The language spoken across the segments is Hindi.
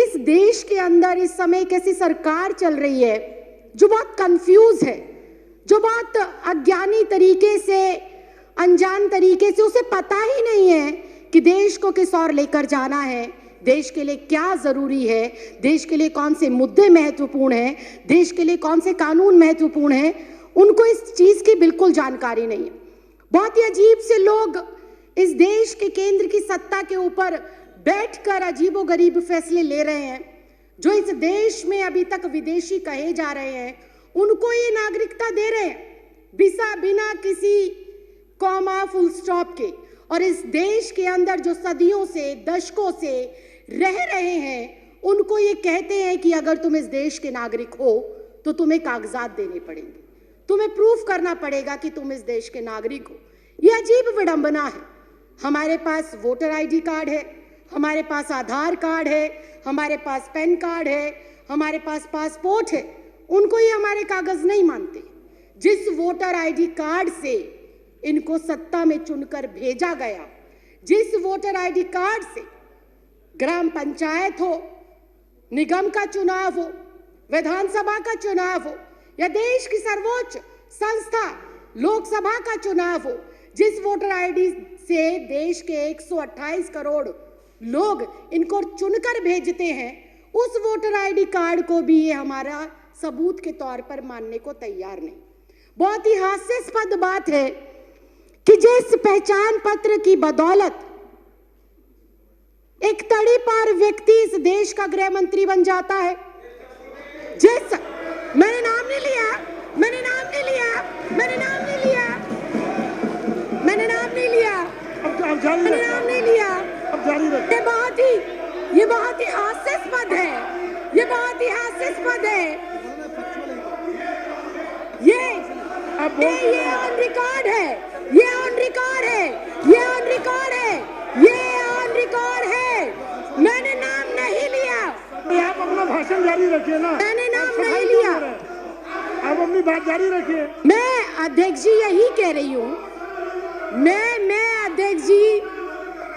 इस देश के अंदर इस समय एक ऐसी सरकार चल रही है जो बहुत कंफ्यूज है, जो बहुत अज्ञानी तरीके से, अनजान तरीके से, उसे पता ही नहीं है कि देश को किस ओर लेकर जाना है, देश के लिए क्या जरूरी है, देश के लिए कौन से मुद्दे महत्वपूर्ण हैं, देश के लिए कौन से कानून महत्वपूर्ण हैं। उनको इस चीज की बिल्कुल जानकारी नहीं है। बहुत ही अजीब से लोग इस देश के केंद्र की सत्ता के ऊपर बैठकर अजीबोगरीब फैसले ले रहे हैं। जो इस देश में अभी तक विदेशी कहे जा रहे हैं, उनको ये नागरिकता दे रहे हैं बिना किसी कॉमा फुल स्टॉप के। और इस देश के अंदर जो सदियों से, दशकों से रह रहे हैं, उनको ये कहते हैं कि अगर तुम इस देश के नागरिक हो तो तुम्हें कागजात देने पड़ेंगे, तुम्हें प्रूफ करना पड़ेगा कि तुम इस देश के नागरिक हो। ये अजीब विडंबना है। हमारे पास वोटर आईडी कार्ड है, हमारे पास आधार कार्ड है, हमारे पास पैन कार्ड है, हमारे पास पासपोर्ट है, उनको ये हमारे कागज नहीं मानते। जिस वोटर आईडी कार्ड से इनको सत्ता में चुनकर भेजा गया, जिस वोटर आईडी कार्ड से ग्राम पंचायत हो, निगम का चुनाव हो, विधानसभा का चुनाव हो, या देश की सर्वोच्च संस्था लोकसभा का चुनाव हो, जिस वोटर आईडी से देश के 128 करोड़ लोग इनको चुनकर भेजते हैं, उस वोटर आईडी कार्ड को भी ये हमारा सबूत के तौर पर मानने को तैयार नहीं। बहुत ही हास्यास्पद बात है कि जिस पहचान पत्र की बदौलत एक तड़ीपार व्यक्ति इस देश का गृह मंत्री बन जाता है, मैंने नाम नहीं लिया, मैंने नाम नहीं लिया, मैंने नाम नहीं लिया, मैंने नाम नहीं लिया, मैंने नाम नहीं लिया। ये बहुत ही हास्यास्पद है, ये बहुत ही हास्यास्पद है। ये ऑन रिकॉर्ड है, ये ऑन रिकॉर्ड है, ये ऑन रिकॉर्ड है, ये ऑन रिकॉर्ड है। मैंने नाम नहीं लिया। आप अपना भाषण जारी रखिए ना। मैंने नाम नहीं लिया। आप अपनी बात जारी रखिए। मैं अध्यक्ष जी यही कह रही हूँ, मैं अध्यक्ष जी,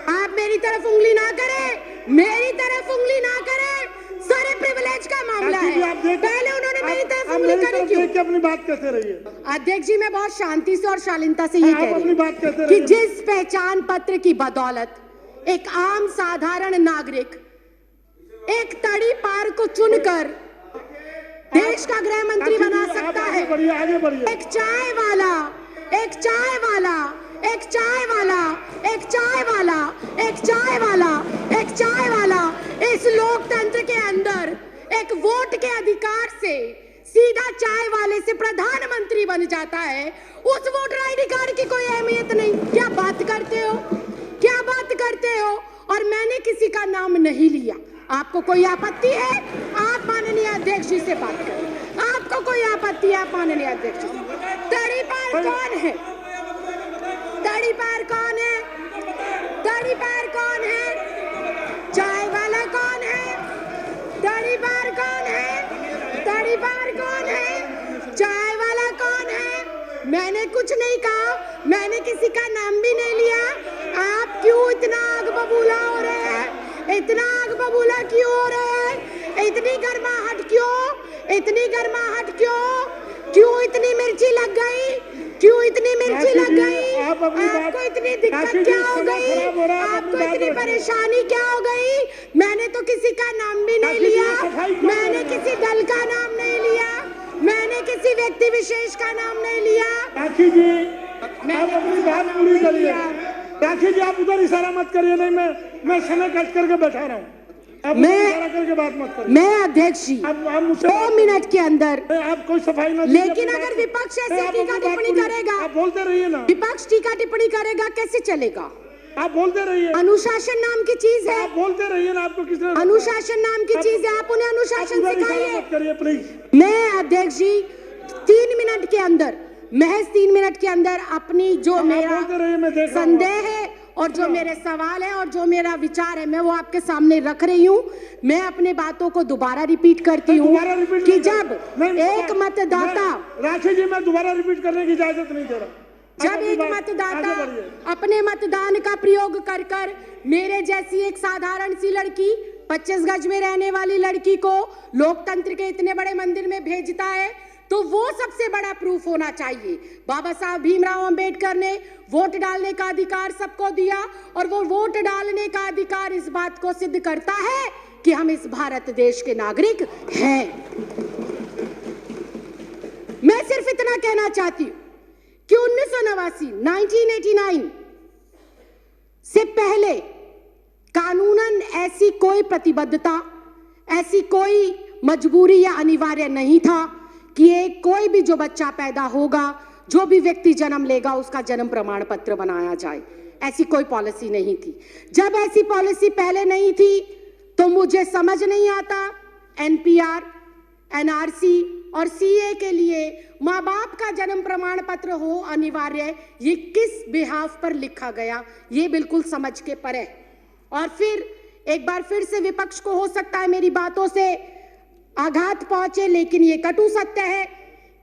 आप मेरी तरफ उंगली ना करें, मेरी तरफ उंगली ना करें। सारे प्रिविलेज का मामला है। पहले उन्होंने मेरी तरफ उंगली करी क्यों? अपनी बात कहते रहिए। अध्यक्ष जी, मैं बहुत शांति से और शालीनता से ये कह रही हूँ कि जिस पहचान पत्र की बदौलत एक आम साधारण नागरिक एक तड़ीपार को चुनकर देश का गृह मंत्री बना सकता है। आगे बढ़िए। एक चाय वाला, एक चाय वाला, एक चाय वाला, एक चाय वाला, एक चाय वाला, एक चाय वाला इस लोकतंत्र के अंदर एक वोट के अधिकार से सीधा चाय वाले से प्रधानमंत्री बन जाता है। उस वोटर आईडी कार्ड की कोई अहमियत नहीं। क्या बात करते हो, क्या बात करते हो? और मैंने किसी का नाम नहीं लिया। आपको कोई आपत्ति है, आप माननीय अध्यक्ष जी से बात करें। आपको कोई आपत्ति है, आप माननीय अध्यक्ष जी। तड़ीपार कौन है? तड़ीपार कौन है? तड़ीपार कौन है? चाय वाला कौन है? तड़ीपार कौन है? तड़ीपार कौन है? चाय वाला कौन है? मैंने कुछ नहीं कहा, मैंने किसी का नाम भी नहीं लिया। आप क्यों इतना आग बबूला हो रहे हैं? इतना आग बबूला क्यों हो रहे हैं? इतनी गर्माहट क्यों? इतनी गर्माहट क्यों? क्यों इतनी मिर्ची लग गई? क्यों इतनी मिर्ची लग गई? आपको इतनी दिक्कत क्या हो गई? आपको इतनी परेशानी क्या हो गई? मैंने तो किसी का नाम भी नहीं लिया, मैंने किसी दल का नाम नहीं लिया, मैंने किसी व्यक्ति विशेष का नाम नहीं लिया। राखी जी, आप अपनी बात पूरी करिए। राखी जी, आप उधर इशारा मत करिए। नहीं, मैं समय कट करके बैठा रहा हूँ। मैं अध्यक्ष जी 2 मिनट के अंदर, आप कोई सफाई ना। लेकिन अगर विपक्ष ऐसे टीका टिप्पणी करेगा, आप बोलते रहिए ना। विपक्ष टीका टिप्पणी करेगा, कैसे चलेगा? आप बोलते रहिए। अनुशासन नाम की चीज है। आप बोलते रहिए ना। आपको किसने? अनुशासन नाम की चीज है, आप उन्हें अनुशासन सिखाइए। करिए प्लीज। मैं अध्यक्ष जी 3 मिनट के अंदर, महज 3 मिनट के अंदर अपनी जो मेरा संदेह है और जो मेरे सवाल है और जो मेरा विचार है, मैं वो आपके सामने रख रही हूँ। मैं अपने बातों को दोबारा रिपीट करती हूँ कि जब एक मतदाता, राखी जी, मैं दोबारा रिपीट करने की इजाजत नहीं दे रहा। जब एक मतदाता अपने मतदान का प्रयोग कर मेरे जैसी एक साधारण सी लड़की 25 गज में रहने वाली लड़की को लोकतंत्र के इतने बड़े मंदिर में भेजता है, तो वो सबसे बड़ा प्रूफ होना चाहिए। बाबा साहब भीमराव अंबेडकर ने वोट डालने का अधिकार सबको दिया, और वो वोट डालने का अधिकार इस बात को सिद्ध करता है कि हम इस भारत देश के नागरिक हैं। मैं सिर्फ इतना कहना चाहती हूं कि 1989 से पहले कानूनन ऐसी कोई प्रतिबद्धता, ऐसी कोई मजबूरी या अनिवार्य नहीं था कि एक कोई भी जो बच्चा पैदा होगा, जो भी व्यक्ति जन्म लेगा, उसका जन्म प्रमाण पत्र बनाया जाए। ऐसी कोई पॉलिसी नहीं थी। जब ऐसी पॉलिसी पहले नहीं थी तो मुझे समझ नहीं आता एनपीआर, एनआरसी और सीए के लिए माँ बाप का जन्म प्रमाण पत्र हो अनिवार्य, ये किस बिहाफ पर लिखा गया, ये बिल्कुल समझ के परे। और फिर एक बार फिर से विपक्ष को हो सकता है मेरी बातों से आघात पहुंचे, लेकिन ये कटु सत्य है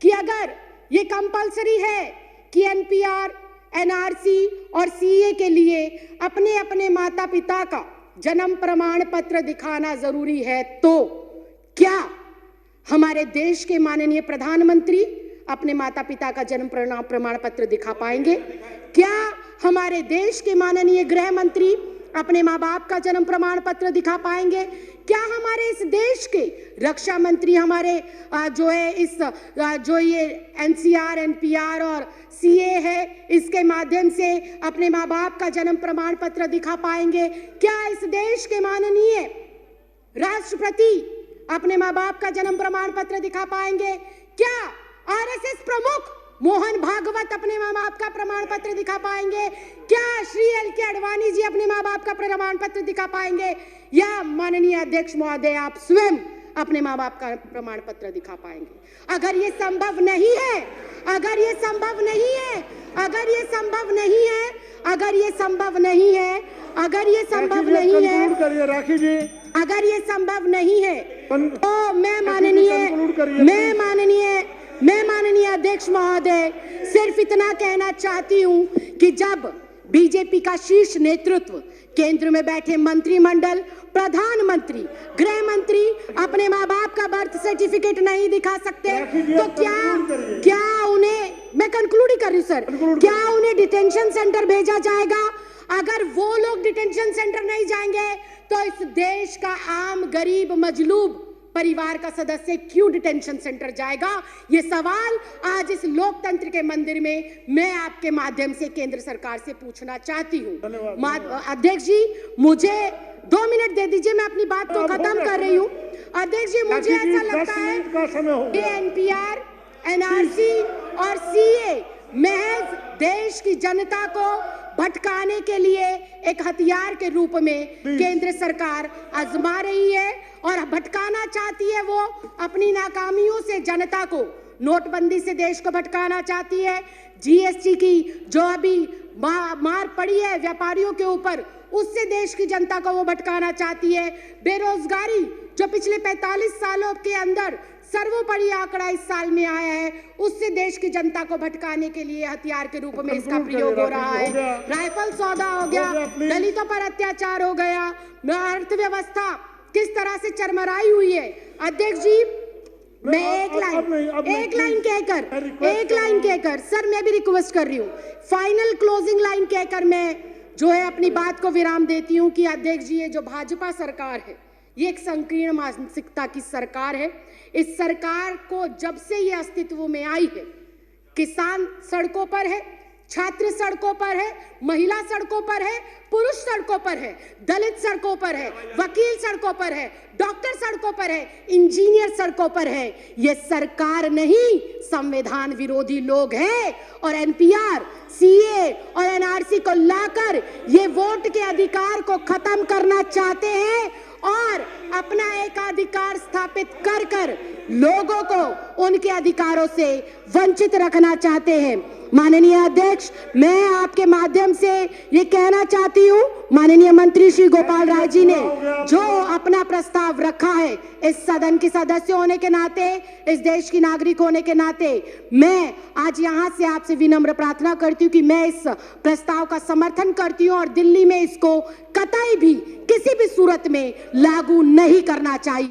कि अगर ये कंपलसरी है कि एनपीआर, एनआरसी और सीए के लिए अपने अपने माता पिता का जन्म प्रमाण पत्र दिखाना जरूरी है, तो क्या हमारे देश के माननीय प्रधानमंत्री अपने माता पिता का जन्म प्रमाण पत्र दिखा पाएंगे? क्या हमारे देश के माननीय गृह मंत्री अपने माँ बाप का जन्म प्रमाण पत्र दिखा पाएंगे? क्या हमारे इस देश के रक्षा मंत्री हमारे जो ये एनसीआर, एनपीआर और सीए है, इसके माध्यम से अपने माँ बाप का जन्म प्रमाण पत्र दिखा पाएंगे? क्या इस देश के माननीय राष्ट्रपति अपने माँ बाप का जन्म प्रमाण पत्र दिखा पाएंगे? क्या आरएसएस प्रमुख मोहन भागवत अपने माँ बाप का प्रमाण पत्र दिखा पाएंगे? क्या श्री एल.के. आडवाणी जी अपने माँ बाप का प्रमाण पत्र दिखा पाएंगे? या माननीय अध्यक्ष महोदय आप स्वयं अपने माँ बाप का प्रमाण पत्र दिखा पाएंगे? अगर ये संभव नहीं है, अगर ये संभव नहीं है, अगर ये संभव नहीं है, अगर ये संभव नहीं है, अगर ये संभव नहीं है, राखी जी, अगर ये संभव नहीं है, तो मैं माननीय अध्यक्ष महोदय सिर्फ इतना कहना चाहती हूं कि जब बीजेपी का शीर्ष नेतृत्व, केंद्र में बैठे मंत्रिमंडल, प्रधानमंत्री, गृह मंत्री अपने माँ बाप का बर्थ सर्टिफिकेट नहीं दिखा सकते, तो क्या उन्हें, मैं कंक्लूड ही कर रही हूँ सर, क्या उन्हें डिटेंशन सेंटर भेजा जाएगा? अगर वो लोग डिटेंशन सेंटर नहीं जाएंगे तो इस देश का आम गरीब मजलूब परिवार का सदस्य क्यों डिटेंशन सेंटर जाएगा? ये सवाल आज इस लोकतंत्र के मंदिर में मैं आपके माध्यम से केंद्र सरकार से पूछना चाहती हूँ। अध्यक्ष जी, मुझे 2 मिनट दे दीजिए, मैं अपनी बात को खत्म कर रही हूँ। अध्यक्ष जी, मुझे ऐसा लगता है कि एनपीआर, एनआरसी और सीए महज देश की जनता को भटकाने के लिए एक हथियार के रूप में केंद्र सरकार आजमा रही है और भटकाना चाहती है। वो अपनी नाकामियों से जनता को, नोटबंदी से देश को भटकाना चाहती है, जीएसटी की जो अभी मार पड़ी है व्यापारियों के ऊपर, उससे देश की जनता को वो भटकाना चाहती है। बेरोजगारी जो पिछले 45 सालों के अंदर सर्वोपरि आंकड़ा इस साल में आया है, उससे देश की जनता को भटकाने के लिए हथियार के रूप में इसका प्रयोग हो रहा है। राइफल सौदा हो गया, दलितों पर अत्याचार हो गया, अर्थव्यवस्था किस तरह से चरमराई हुई है। अध्यक्ष जी, मैं एक लाइन कहकर सर, मैं भी रिक्वेस्ट कर रही हूँ, फाइनल क्लोजिंग लाइन कहकर मैं जो है अपनी बात को विराम देती हूँ कि अध्यक्ष जी, ये जो भाजपा सरकार है, ये एक संकीर्ण मानसिकता की सरकार है। इस सरकार को जब से ये अस्तित्व में आई है, किसान सड़कों पर है, छात्र सड़कों पर है, महिला सड़कों पर है, पुरुष सड़कों पर है, दलित सड़कों पर है, वकील सड़कों पर है, डॉक्टर सड़कों पर है, इंजीनियर सड़कों पर है। ये सरकार नहीं, संविधान विरोधी लोग हैं और एनपीआर, सीए और एनआरसी को लाकर ये वोट के अधिकार को खत्म करना चाहते हैं और अपना एकाधिकार स्थापित कर लोगों को उनके अधिकारों से वंचित रखना चाहते हैं। माननीय अध्यक्ष, मैं आपके माध्यम से ये कहना चाहती हूँ, माननीय मंत्री श्री गोपाल राय जी ने जो अपना प्रस्ताव रखा है, इस सदन के सदस्य होने के नाते, इस देश की नागरिक होने के नाते, मैं आज यहाँ से आपसे विनम्र प्रार्थना करती हूँ कि मैं इस प्रस्ताव का समर्थन करती हूँ और दिल्ली में इसको कतई भी किसी भी सूरत में लागू नहीं करना चाहिए।